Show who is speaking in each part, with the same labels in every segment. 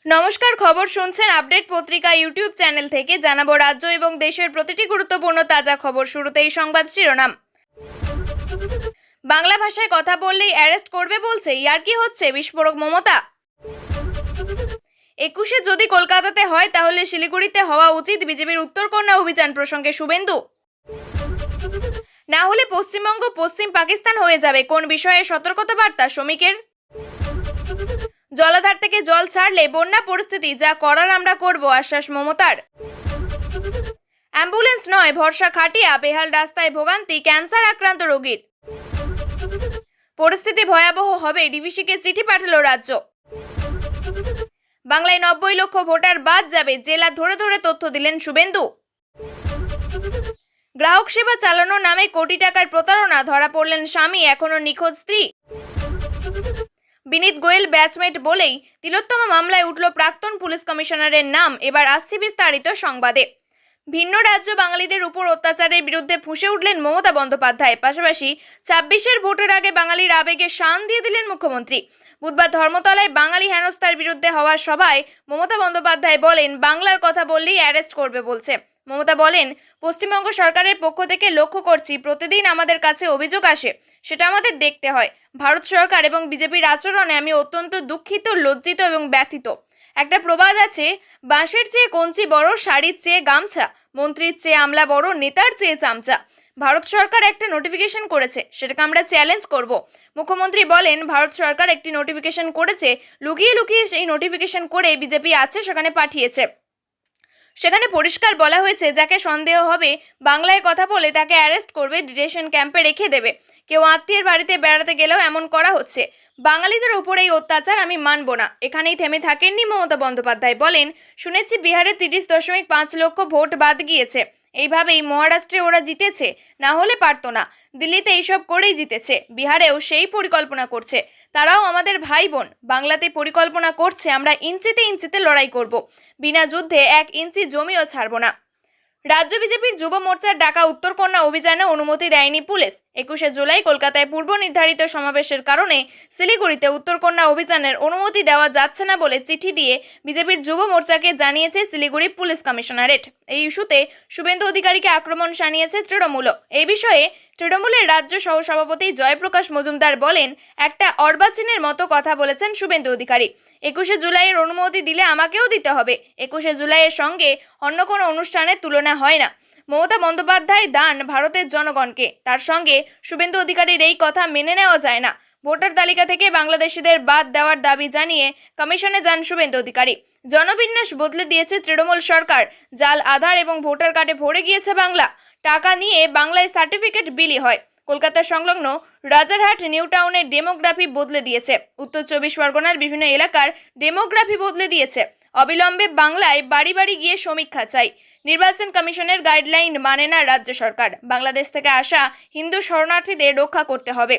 Speaker 1: নমস্কার, খবর শুনছেন আপডেট পত্রিকা ইউটিউব চ্যানেল থেকে। জানাবো রাজ্য এবং দেশের প্রতিটি গুরুত্বপূর্ণ তাজা খবর। শুরুতেই সংবাদ শিরোনাম। বাংলা ভাষায় কথা বললেই অ্যারেস্ট করবে বলছে, ইয়ার্কি হচ্ছে বিস্ফোরক মমতা। 21-এ যদি কলকাতাতে হয় তাহলে শিলিগুড়িতে হওয়া উচিত, বিজেপির উত্তরকন্যা অভিযান প্রসঙ্গে শুভেন্দু। না হলে পশ্চিমবঙ্গ পশ্চিম পাকিস্তান হয়ে যাবে, কোন বিষয়ে সতর্কতা বার্তা শ্রমিকের। জলাধার থেকে জল ছাড়লে বন্যা পরিস্থিতি যা করার আমরা করব, আশ্বাস মমতার। অ্যাম্বুলেন্স নয়, ভরসা খাটিয়া, বেহাল রাস্তায় ভোগান্তি ক্যান্সার আক্রান্ত রোগীর। পরিস্থিতি ভয়াবহ হবে, ডিভিসিকে চিঠি পাঠালো রাজ্য। বাংলায় 90 লক্ষ ভোটার বাদ যাবে, জেলা ধরে ধরে তথ্য দিলেন শুভেন্দু। গ্রাহক সেবা চালানোর নামে কোটি টাকার প্রতারণা, ধরা পড়লেন স্বামী, এখনো নিখোঁজ স্ত্রী। বিনীত গোয়েল ব্যাচমেট বলেই তিলোত্তমা মামলায় উঠল প্রাক্তন পুলিশ কমিশনারের নাম। এবার আসছে বিস্তারিত সংবাদে। ভিন্ন রাজ্য বাঙালিদের উপর অত্যাচারের বিরুদ্ধে ফুঁসে উঠলেন মমতা বন্দ্যোপাধ্যায়। পাশাপাশি 26-এর ভোটের আগে বাঙালির আবেগে শান দিয়ে দিলেন মুখ্যমন্ত্রী। বুধবার ধর্মতলায় বাঙালি হেনস্থার বিরুদ্ধে হওয়া সভায় মমতা বন্দ্যোপাধ্যায় বলেন, বাংলার কথা বললেই অ্যারেস্ট করবে বলছে। মমতা বলেন, পশ্চিমবঙ্গ সরকারের পক্ষ থেকে লক্ষ্য করছি, প্রতিদিন আমাদের কাছে অভিযোগ আসে, সেটা আমাদের দেখতে হয়। ভারত সরকার এবং বিজেপির আচরণে আমি অত্যন্ত দুঃখিত, লজ্জিত এবং ব্যথিত। একটা প্রবাদ আছে, বাঁশের চেয়ে কঞ্চি বড়, শাড়ির চেয়ে গামছা, মন্ত্রীর চেয়ে আমলা বড়, নেতার চেয়ে চামচা। ভারত সরকার একটা নোটিফিকেশন করেছে, সেটাকে আমরা চ্যালেঞ্জ করব। মুখ্যমন্ত্রী বলেন, ভারত সরকার একটি নোটিফিকেশন করেছে, লুকিয়ে লুকিয়ে সেই নোটিফিকেশন করে বিজেপি আছে সেখানে পাঠিয়েছে। সেখানে পরিষ্কার বলা হয়েছে, যাকে সন্দেহ হবে বাংলায় কথা বলে তাকে অ্যারেস্ট করবে, ডিটেনশন ক্যাম্পে রেখে দেবে। কেউ আত্মীয়ের বাড়িতে বেড়াতে গেলেও এমন করা হচ্ছে। বাঙালিদের উপর এই অত্যাচার আমি মানব না। এখানেই থেমে থাকেননি মমতা বন্দ্যোপাধ্যায়। বলেন, শুনেছি বিহারে 30.5 লক্ষ ভোট বাদ গিয়েছে। এইভাবেই মহারাষ্ট্রে ওরা জিতেছে, না হলে পারতো না। দিল্লিতে এইসব করেই জিতেছে, বিহারেও সেই পরিকল্পনা করছে। তারাও আমাদের ভাই বোন। বাংলাতে পরিকল্পনা করছে, আমরা ইঞ্চিতে ইঞ্চিতে লড়াই করব। বিনা যুদ্ধে 1 ইঞ্চি জমিও ছাড়ব না। রাজ্য বিজেপির যুব মোর্চার ডাকা উত্তরকন্যা অভিযানে অনুমতি দেয়নি পুলিশ। 21শে জুলাই কলকাতায় পূর্ব নির্ধারিত সমাবেশের কারণে শিলিগুড়িতে উত্তরকন্যা অভিযানের অনুমতি দেওয়া যাচ্ছে না বলে চিঠি দিয়ে বিজেপির যুব মোর্চাকে জানিয়েছে শিলিগুড়ি পুলিশ কমিশনারেট। এই ইস্যুতে শুভেন্দু অধিকারীকে আক্রমণ শানিয়েছে তৃণমূল। এই বিষয়ে তৃণমূলের রাজ্য সহসভাপতি জয়প্রকাশ মজুমদার বলেন, একটা অর্বাচীনের মতো কথা বলেছেন শুভেন্দু অধিকারী। 21শে জুলাইয়ের অনুমতি দিলে আমাকেও দিতে হবে। 21শে জুলাইয়ের সঙ্গে অন্য কোনো অনুষ্ঠানের তুলনা হয় না। মমতা বন্দ্যোপাধ্যায় দান ভারতের জনগণকে, তার সঙ্গে শুভেন্দু অধিকারীর এই কথা মেনে নেওয়া যায় না। ভোটার তালিকা থেকে বাংলাদেশিদের বাদ দেওয়ার দাবি জানিয়ে কমিশনে যান শুভেন্দু অধিকারী। জনবিন্যাস বদলে দিয়েছে তৃণমূল সরকার, জাল আধার এবং ভোটার কার্ডে ভরে গিয়েছে বাংলা। টাকা নিয়ে বাংলায় সার্টিফিকেট বিলি হয়। কলকাতা সংলগ্ন রাজারহাট নিউ টাউনের ডেমোগ্রাফি বদলে দিয়েছে। উত্তর 24 পরগনার বিভিন্ন এলাকার ডেমোগ্রাফি বদলে দিয়েছে। অবিলম্বে বাংলায় বাড়ি বাড়ি গিয়ে সমীক্ষা চাই। নির্বাচন কমিশনের গাইডলাইন মানে না রাজ্য সরকার। বাংলাদেশ থেকে আসা হিন্দু শরণার্থীদের রক্ষা করতে হবে।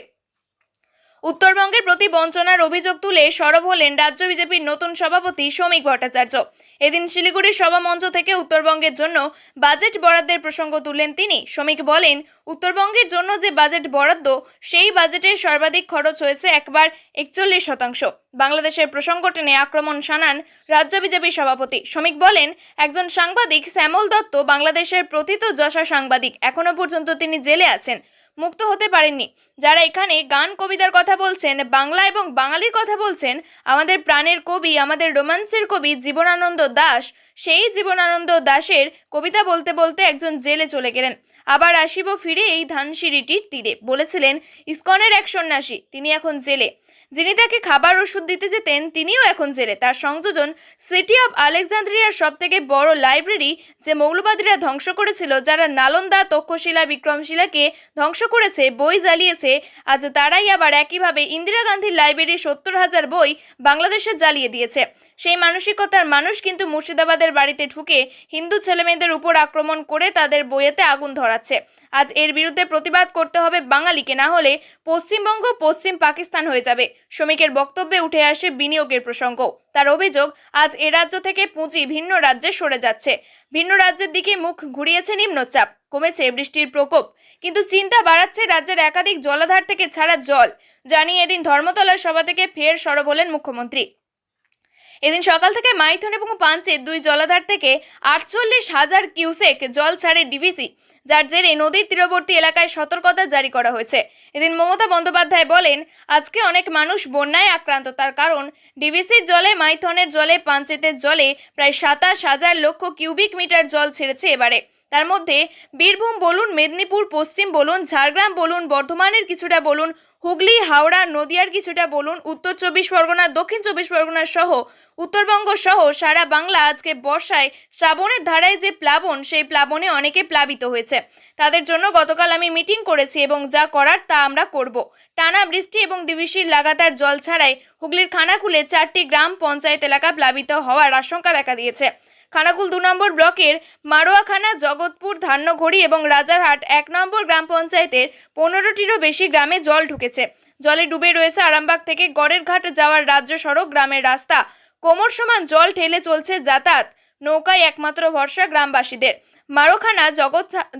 Speaker 1: উত্তরবঙ্গের প্রতি বঞ্চনার অভিযোগ তুলে সরব হলেন রাজ্য বিজেপির নতুন সভাপতি শ্রমিক ভট্টাচার্য। এদিন শিলিগুড়ির সভামঞ্চ থেকে উত্তরবঙ্গের জন্য বাজেট বরাদ্দের প্রসঙ্গ তুললেন তিনি। শ্রমিক বলেন, উত্তরবঙ্গের জন্য যে বাজেট বরাদ্দ, সেই বাজেটের সর্বাধিক খরচ হয়েছে একবার 41%। বাংলাদেশের প্রসঙ্গ টেনে আক্রমণ শানান রাজ্য বিজেপির সভাপতি। শ্রমিক বলেন, একজন সাংবাদিক শ্যামল দত্ত বাংলাদেশের প্রথিতযশা সাংবাদিক, এখনো পর্যন্ত তিনি জেলে আছেন, মুক্ত হতে পারেননি। যারা এখানে গান কবিতার কথা বলছেন, বাংলা এবং বাঙালির কথা বলছেন, আমাদের প্রাণের কবি, আমাদের রোমান্সের কবি জীবনানন্দ দাশ, সেই জীবনানন্দ দাশের কবিতা বলতে বলতে একজন জেলে চলে গেলেন। আবার আসিব ফিরে এই ধানসিঁড়িটির তীরে, বলেছিলেন ইসকনের এক সন্ন্যাসী, তিনি এখন জেলে। যিনি তাকে খাবার ওষুধ দিতে যেতেন, তিনিও এখন জেলে। তার সংযোজন সিটি অব আলেকজান্দ্রিয়ার সব থেকে বড় লাইব্রেরি, যে মৌলবাদীরা ধ্বংস করেছিল, যারা নালন্দা, তক্ষশিলা, বিক্রমশিলাকে ধ্বংস করেছে, বই জ্বালিয়েছে, আজ তারাই আবার একইভাবে ইন্দিরা গান্ধীর লাইব্রেরির 70,000 বই বাংলাদেশে জ্বালিয়ে দিয়েছে। সেই মানসিকতার মানুষ কিন্তু মুর্শিদাবাদের বাড়িতে ঢুকে হিন্দু ছেলেমেয়েদের উপর আক্রমণ করে তাদের বইয়েতে আগুন ধরাচ্ছে। আজ এর বিরুদ্ধে প্রতিবাদ করতে হবে বাঙালিকে, না হলে পশ্চিমবঙ্গ পশ্চিম পাকিস্তান হয়ে যাবে। শ্রমিকের বক্তব্যে উঠে আসে বিনিয়োগের প্রসঙ্গ। তার অভিযোগ, আজ এ রাজ্য থেকে পুঁজি ভিন্ন রাজ্যে সরে যাচ্ছে। ভিন্ন রাজ্যের দিকে মুখ ঘুরিয়েছে নিম্নচাপ, কমেছে বৃষ্টির প্রকোপ, কিন্তু চিন্তা বাড়াচ্ছে রাজ্যের একাধিক জলাধার থেকে ছাড়া জল। জানিয়ে এদিন ধর্মতলার সভা থেকে ফের সরব হলেন মুখ্যমন্ত্রী। এদিন সকাল থেকে মাইথন এবং পাঞ্চের দুই জলাধার থেকে 48,000 কিউসেক জল ছাড়ে ডিভিসি, যার জেরে নদীর তীরবর্তী এলাকায় সতর্কতা জারি করা হয়েছে। এদিন মমতা বন্দ্যোপাধ্যায় বলেন, আজকে অনেক মানুষ বন্যায় আক্রান্ত, তার কারণ ডিভিসির জলে, মাইথনের জলে, পাঞ্চেতের জলে প্রায় 27,000 লক্ষ কিউবিক মিটার জল ছেড়েছে এবারে। তার মধ্যে বীরভূম বলুন, মেদিনীপুর পশ্চিম বলুন, ঝাড়গ্রাম বলুন, বর্ধমানের কিছুটা বলুন, হুগলি, হাওড়া, নদিয়ার কিছুটা বলুন, উত্তর 24 পরগনা, দক্ষিণ 24 পরগনা সহ উত্তরবঙ্গ সহ সারা বাংলা আজকে বর্ষায় শ্রাবণের ধারায় যে প্লাবন, সেই প্লাবনে অনেকে প্লাবিত হয়েছে। তাদের জন্য গতকাল আমি মিটিং করেছি এবং যা করার তা আমরা করব। টানা বৃষ্টি এবং ডিভিসির লাগাতার জল ছাড়াই হুগলির খানাকুলে 4টি গ্রাম পঞ্চায়েত এলাকা প্লাবিত হওয়ার আশঙ্কা দেখা দিয়েছে। খানাকুল 2 নম্বর ব্লকের মারোয়াখানা, জগৎপুর, ধান্যঘড়ি এবং রাজারহাট 1 নম্বর গ্রাম পঞ্চায়েতের 15টিরও বেশি গ্রামে জল ঢুকেছে। জলে ডুবে রয়েছে আরামবাগ থেকে গড়ের ঘাট যাওয়ার রাজ্য সড়ক। গ্রামের রাস্তা কোমর সমান জল ঠেলে চলছে যাতায়াত, নৌকায় একমাত্র ভরসা গ্রামবাসীদের। মারোখানা,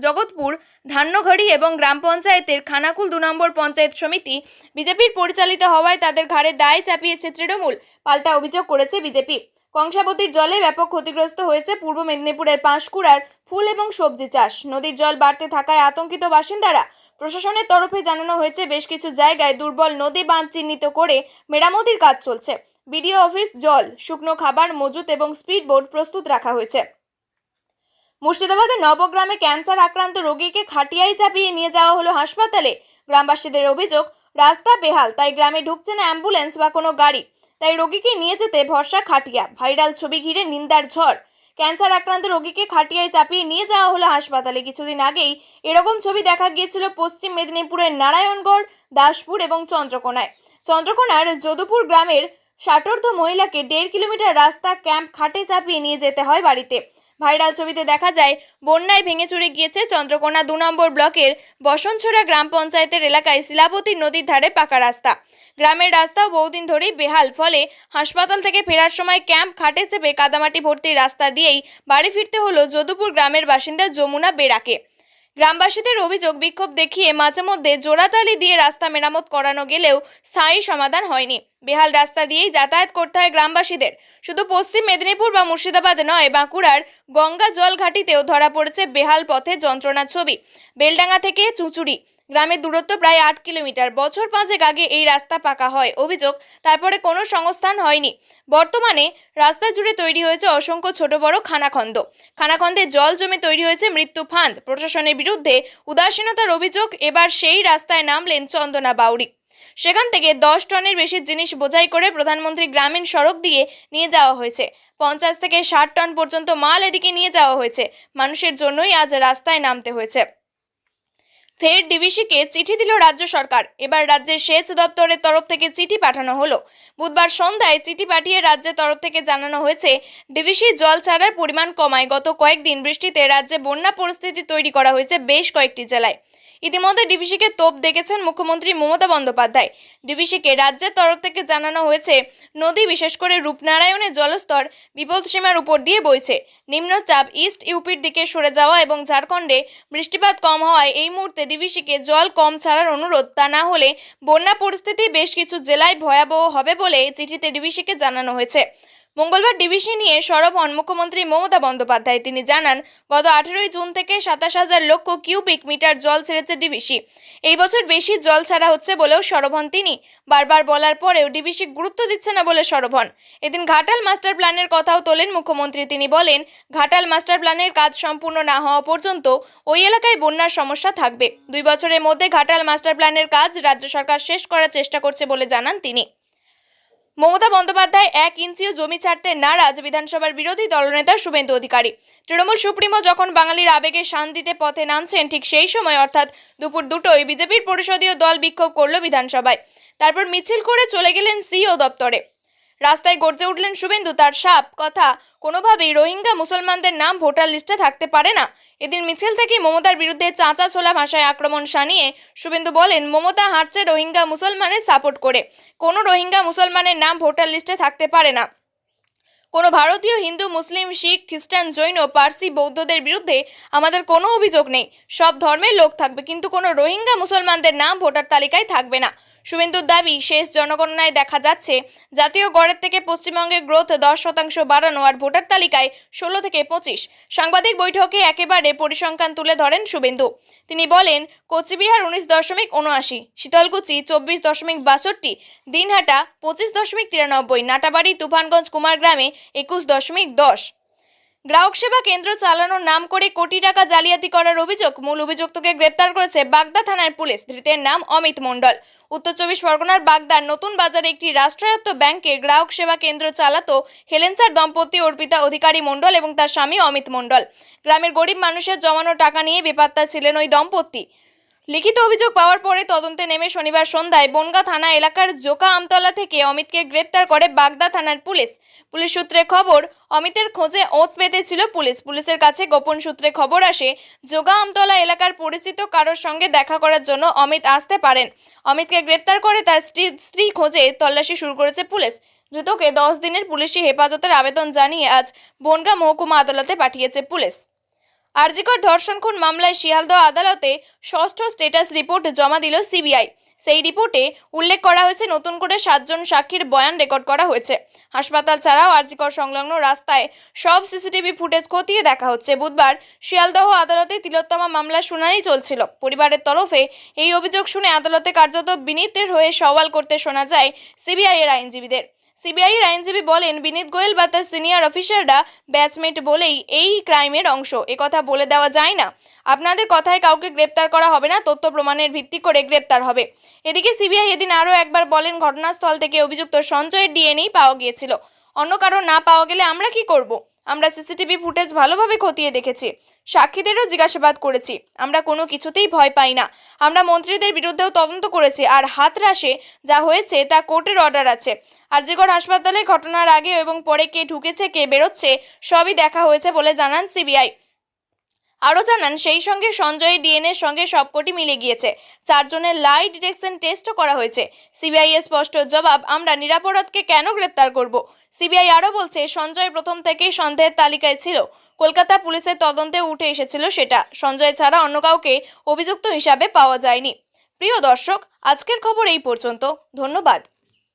Speaker 1: জগৎপুর, ধান্যঘড়ি এবং গ্রাম পঞ্চায়েতের খানাকুল 2 নম্বর পঞ্চায়েত সমিতি বিজেপির পরিচালিত হওয়ায় তাদের ঘাড়ে দায় চাপিয়েছে তৃণমূল, পাল্টা অভিযোগ করেছে বিজেপি। কংসাবতীর জলে ব্যাপক ক্ষতিগ্রস্ত হয়েছে পূর্ব মেদিনীপুরের পাঁশকুড়ার ফুল এবং সবজি চাষ। নদীর জল বাড়তে থাকায় আতঙ্কিত বাসিন্দারা। প্রশাসনের তরফে জানানো হয়েছে বেশ কিছু জায়গায় দুর্বল নদী বাঁধ চিহ্নিত করে মেরামতির কাজ চলছে। বিডিও অফিস, জল, শুকনো খাবার মজুত এবং স্পিড বোট প্রস্তুত রাখা হয়েছে। মুর্শিদাবাদের নবগ্রামে ক্যান্সার আক্রান্ত রোগীকে খাটিয়ায় চাপিয়ে নিয়ে যাওয়া হলো হাসপাতালে। গ্রামবাসীদের অভিযোগ, রাস্তা বেহাল, তাই গ্রামে ঢুকছে না অ্যাম্বুলেন্স বা কোনো গাড়ি, তাই রোগীকে নিয়ে যেতে ভরসা খাটিয়া। ভাইরাল ছবি ঘিরে নিন্দার ঝড়। ক্যান্সার আক্রান্ত রোগীকে খাটিয়ায় চাপিয়ে নিয়ে যাওয়া হলো হাসপাতালে। কিছুদিন আগেই এরকম ছবি দেখা গিয়েছিল পশ্চিম মেদিনীপুরের নারায়ণগড়, দাসপুর এবং চন্দ্রকোনায়। চন্দ্রকোনার যদুপুর গ্রামের 60ঊর্ধ্ব মহিলাকে 1.5 কিলোমিটার রাস্তা ক্যাম্প খাটে চাপিয়ে নিয়ে যেতে হয় বাড়িতে। ভাইরাল ছবিতে দেখা যায় বন্যায় ভেঙে চুরে গিয়েছে চন্দ্রকোনা 2 নম্বর ব্লকের বসনছড়া গ্রাম পঞ্চায়েতের এলাকায় শিলাবতী নদীর ধারে পাকা রাস্তা। গ্রামের রাস্তাও বহুদিন ধরেই বেহাল, ফলে হাসপাতাল থেকে ফেরার সময় ক্যাম্প খাটে চেপে কাদামাটি ভর্তি রাস্তা দিয়েই বাড়ি ফিরতে হলো যদুপুর গ্রামের বাসিন্দা যমুনা বেরাকে। গ্রামবাসীদের অভিযোগ, বিক্ষোভ দেখিয়ে মাঝে মধ্যে জোড়াতালি দিয়ে রাস্তা মেরামত করানো গেলেও স্থায়ী সমাধান হয়নি। বেহাল রাস্তা দিয়েই যাতায়াত করতে হয় গ্রামবাসীদের। শুধু পশ্চিম মেদিনীপুর বা মুর্শিদাবাদ নয়, বাঁকুড়ার গঙ্গা জল ঘাটিতেও ধরা পড়েছে বেহাল পথে যন্ত্রণার ছবি। বেলডাঙ্গা থেকে চুঁচুড়ি গ্রামের দূরত্ব প্রায় 8 কিলোমিটার। বছর 5 আগে এই রাস্তা পাকা হয়। অভিযোগ, তারপরে কোনো সংস্থান হয়নি। বর্তমানে রাস্তা জুড়ে তৈরি হয়েছে অসংখ্য ছোট বড় খানাখন্দ। খানাখন্দে জল জমে তৈরি হয়েছে মৃত্যু ফাঁদ। প্রশাসনের বিরুদ্ধে উদাসীনতার অভিযোগ। এবার সেই রাস্তায় নামলেন চন্দনা বাউরি। সেখান থেকে 10 টনের বেশি জিনিস বোঝাই করে প্রধানমন্ত্রী গ্রামীণ সড়ক দিয়ে নিয়ে যাওয়া হয়েছে। 50 থেকে 60 টন পর্যন্ত মাল এদিকে নিয়ে যাওয়া হয়েছে। মানুষের জন্যই আজ রাস্তায় নামতে হয়েছে। ফের ডিভিসিকে চিঠি দিল রাজ্য সরকার। এবার রাজ্যের সেচ দপ্তরের তরফ থেকে চিঠি পাঠানো হলো। বুধবার সন্ধ্যায় চিঠি পাঠিয়ে রাজ্যের তরফ থেকে জানানো হয়েছে ডিভিসি জল ছাড়ার পরিমাণ কমায়। গত কয়েকদিন বৃষ্টিতে রাজ্যে বন্যা পরিস্থিতি তৈরি করা হয়েছে বেশ কয়েকটি জেলায়। ইতিমধ্যে ডিভিসিকে তোপ দেখেছেন মুখ্যমন্ত্রী মমতা বন্দ্যোপাধ্যায়। ডিভিসিকে রাজ্যের তরফ থেকে জানানো হয়েছে, নদী বিশেষ করে রূপনারায়ণের জলস্তর বিপদসীমার উপর দিয়ে বইছে। নিম্নচাপ ইস্ট ইউপির দিকে সরে যাওয়া এবং ঝাড়খণ্ডে বৃষ্টিপাত কম হওয়ায় এই মুহূর্তে ডিভিসিকে জল কম ছাড়ার অনুরোধ। তা না হলে বন্যা পরিস্থিতি বেশ কিছু জেলায় ভয়াবহ হবে বলে চিঠিতে ডিভিসিকে জানানো হয়েছে। মঙ্গলবার ডিভিসি নিয়ে সরব হন মুখ্যমন্ত্রী মমতা বন্দ্যোপাধ্যায়। তিনি জানান, গত 18 জুন থেকে 27,000 লক্ষ কিউবিক মিটার জল ছেড়েছে ডিভিসি। এই বছর বেশি জল ছাড়া হচ্ছে বলেও সরব হন তিনি। বারবার বলার পরেও ডিভিসি গুরুত্ব দিচ্ছে না বলে সরব হন। এদিন ঘাটাল মাস্টার প্ল্যানের কথাও তোলেন মুখ্যমন্ত্রী। তিনি বলেন, ঘাটাল মাস্টার প্ল্যানের কাজ সম্পূর্ণ না হওয়া পর্যন্ত ওই এলাকায় বন্যার সমস্যা থাকবে। 2 বছরের মধ্যে ঘাটাল মাস্টার প্ল্যানের কাজ রাজ্য সরকার শেষ করার চেষ্টা করছে বলে জানান তিনি। মমতা বন্দ্যোপাধ্যায় 1 ইঞ্চিও জমি ছাড়তে নারাজ বিধানসভার বিরোধী দলনেতা শুভেন্দু অধিকারী। তৃণমূল সুপ্রিমো যখন বাঙালির আবেগে শান্তিতে পথে নামছেন, ঠিক সেই সময় অর্থাৎ দুপুর 2টোয় বিজেপির পরিষদীয় দল বিক্ষোভ করল বিধানসভায়। তারপর মিছিল করে চলে গেলেন সিও দপ্তরে। রাস্তায় গর্জে উঠলেন শুভেন্দু। তার সাপ কথা, কোনোভাবেই রোহিঙ্গা মুসলমানদের নাম ভোটার লিস্টে থাকতে পারে না। এদিন মিছিল থেকে মমতার বিরুদ্ধে চাঁচা ছোলা ভাষায় আক্রমণ শানিয়ে শুভেন্দু বলেন, মমতা হাঁটছে রোহিঙ্গা মুসলমানের সাপোর্ট করে। কোনো রোহিঙ্গা মুসলমানের নাম ভোটার লিস্টে থাকতে পারে না। কোনো ভারতীয় হিন্দু, মুসলিম, শিখ, খ্রিস্টান, জৈন, পার্সি, বৌদ্ধদের বিরুদ্ধে আমাদের কোনো অভিযোগ নেই। সব ধর্মের লোক থাকবে, কিন্তু কোনো রোহিঙ্গা মুসলমানদের নাম ভোটার তালিকায় থাকবে না। শুভেন্দুর দাবি, শেষ জনগণনায় দেখা যাচ্ছে জাতীয় গড়ের থেকে পশ্চিমবঙ্গের গ্রোথ 10% বাড়ানো আর ভোটার তালিকায় 16 থেকে 25। সাংবাদিক বৈঠকে একেবারে পরিসংখ্যান তুলে ধরেন শুভেন্দু। তিনি বলেন, কোচবিহার 19.79, শীতলকুচি 24.62, দিনহাটা 25.93, নাটাবাড়ি, তুফানগঞ্জ, কুমারগ্রামে 21.10। গ্রাহক সেবা কেন্দ্র চালানোর নাম করে কোটি টাকা জালিয়াতি করার অভিযোগ। মূল অভিযুক্তকে গ্রেপ্তার করেছে বাগদা থানার পুলিশ। ধৃতের নাম অমিত মণ্ডল। উত্তর 24 পরগনার বাগদার নতুন বাজারে একটি রাষ্ট্রায়ত্ত ব্যাংকের গ্রাহক সেবা কেন্দ্র চালাতো হেলেঞ্চার দম্পতি অর্পিতা অধিকারী মণ্ডল এবং তার স্বামী অমিত মণ্ডল। গ্রামের গরিব মানুষের জমানো টাকা নিয়ে বেপাত্তা ছিলেন ওই দম্পতি। লিখিত অভিযোগ পাওয়ার পরে তদন্তে নেমে শনিবার সন্ধ্যায় বনগা থানা এলাকার জোকা আমতলা থেকে অমিতকে গ্রেপ্তার করে বাগদা থানার পুলিশ। পুলিশ সূত্রে খবর, অমিতের খোঁজে ওঁত পেতেছিল পুলিশ। পুলিশের কাছে গোপন সূত্রে খবর আসে, জোগা আমতলা এলাকার পরিচিত কারোর সঙ্গে দেখা করার জন্য অমিত আসতে পারেন। অমিতকে গ্রেপ্তার করে তার স্ত্রী খোঁজে তল্লাশি শুরু করেছে পুলিশ। ধৃতকে 10 দিনের পুলিশি হেফাজতের আবেদন জানিয়ে আজ বনগা মহকুমা আদালতে পাঠিয়েছে পুলিশ। আরজিকর ধর্ষণ খুন মামলায় শিয়ালদহ আদালতে ষষ্ঠ স্ট্যাটাস রিপোর্ট জমা দিল সিবিআই। সেই রিপোর্টে উল্লেখ করা হয়েছে, নতুন করে 7 জন সাক্ষীর বয়ান রেকর্ড করা হয়েছে। হাসপাতাল ছাড়াও আরজিকর সংলগ্ন রাস্তায় সব সিসিটিভি ফুটেজ খতিয়ে দেখা হচ্ছে। বুধবার শিয়ালদহ আদালতে তিলোত্তমা মামলার শুনানি চলছিল। পরিবারের তরফে এই অভিযোগ শুনে আদালতে কার্যত বিনীতের হয়ে সওয়াল করতে শোনা যায় সিবিআই এর আইনজীবীদের। সিবিআই এর আইনজীবী বলেন, বিনীত গোয়েল বা তার সিনিয়র অফিসাররা ব্যাচমেট বলেই এই ক্রাইমের অংশ, একথা বলে দেওয়া যায় না। আপনাদের কথায় কাউকে গ্রেপ্তার করা হবে না, তথ্য প্রমাণের ভিত্তি করে গ্রেপ্তার হবে। এদিকে সিবিআই এদিন আরও একবার বলেন, ঘটনাস্থল থেকে অভিযুক্ত সঞ্জয়ের ডিএনএ পাওয়া গিয়েছিল। অন্য কারো না পাওয়া গেলে আমরা কি করব? আমরা সিসিটিভি ফুটেজ ভালোভাবে খতিয়ে দেখেছি, সাক্ষীদেরও জিজ্ঞাসাবাদ করেছি। আমরা কোনো কিছুতেই ভয় পাই না। আমরা মন্ত্রীদের বিরুদ্ধেও তদন্ত করেছি, আর হাতরাসে যা হয়েছে তা কোর্টের অর্ডার আছে। আরজিকর হাসপাতালে ঘটনার আগে এবং পরে কে ঢুকেছে কে বেরোচ্ছে সবই দেখা হয়েছে বলে জানান সিবিআই। আরও জানান, সেই সঙ্গে সঞ্জয়ের ডিএনএর সঙ্গে সবকটি মিলে গিয়েছে। 4 জনের লাই ডিটেকশন টেস্টও করা হয়েছে। সিবিআই এর স্পষ্ট জবাব, আমরা নিরাপরাধকে কেন গ্রেপ্তার করব? সিবিআই আরও বলছে, সঞ্জয় প্রথম থেকেই সন্দেহের তালিকায় ছিল। কলকাতা পুলিশের তদন্তে উঠে এসেছিল সেটা। সঞ্জয় ছাড়া অন্য কাউকে অভিযুক্ত হিসাবে পাওয়া যায়নি। প্রিয় দর্শক, আজকের খবর এই পর্যন্ত। ধন্যবাদ।